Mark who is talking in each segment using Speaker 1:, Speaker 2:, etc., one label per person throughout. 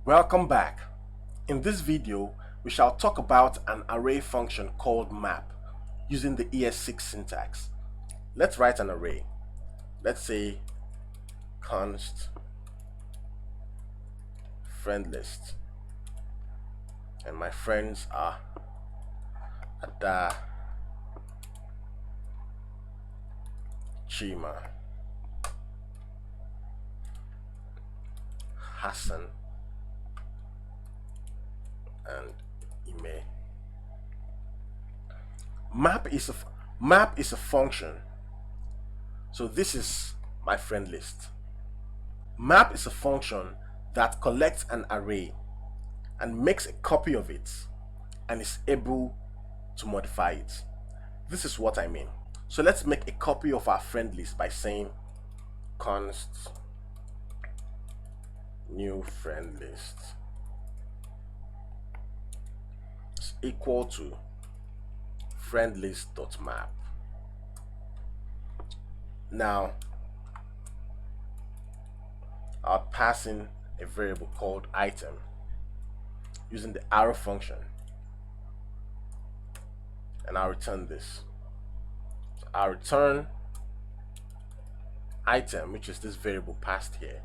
Speaker 1: Welcome back. In this video, we shall talk about an array function called map using the ES6 syntax. Let's write an array. Let's say const friend list, and my friends are Ada, Chima, Hassan, and Ime. Map is a function. So this is my friend list. Map is a function that collects an array and makes a copy of it and is able to modify it. This is what I mean. So let's make a copy of our friend list by saying const new friend list is equal to friend list.map. Now I'll pass in a variable called item using the arrow function, and I'll return this. So I'll return item, which is this variable passed here,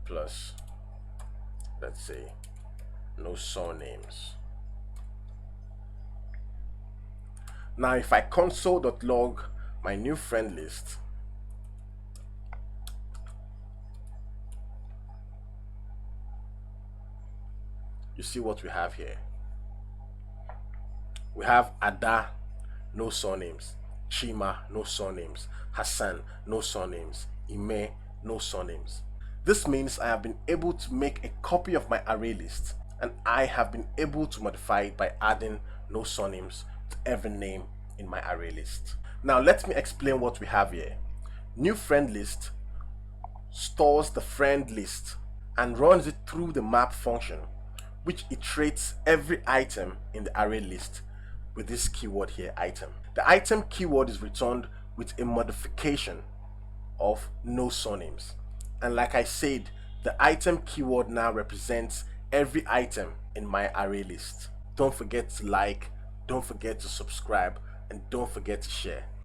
Speaker 1: plus, let's say, no surnames. Now if I console.log my new friend list, you see what we have here. We have Ada, no surnames; Chima, no surnames; Hassan, no surnames; Ime, no surnames. This means I have been able to make a copy of my array list, and I have been able to modify it by adding no surnames to every name in my array list. Now let me explain what we have here. New friend list stores the friend list and runs it through the map function, which iterates every item in the array list with this keyword here, item. The item keyword is returned with a modification of no surnames. And like I said, the item keyword now represents every item in my array list. Don't forget to like, don't forget to subscribe, and don't forget to share.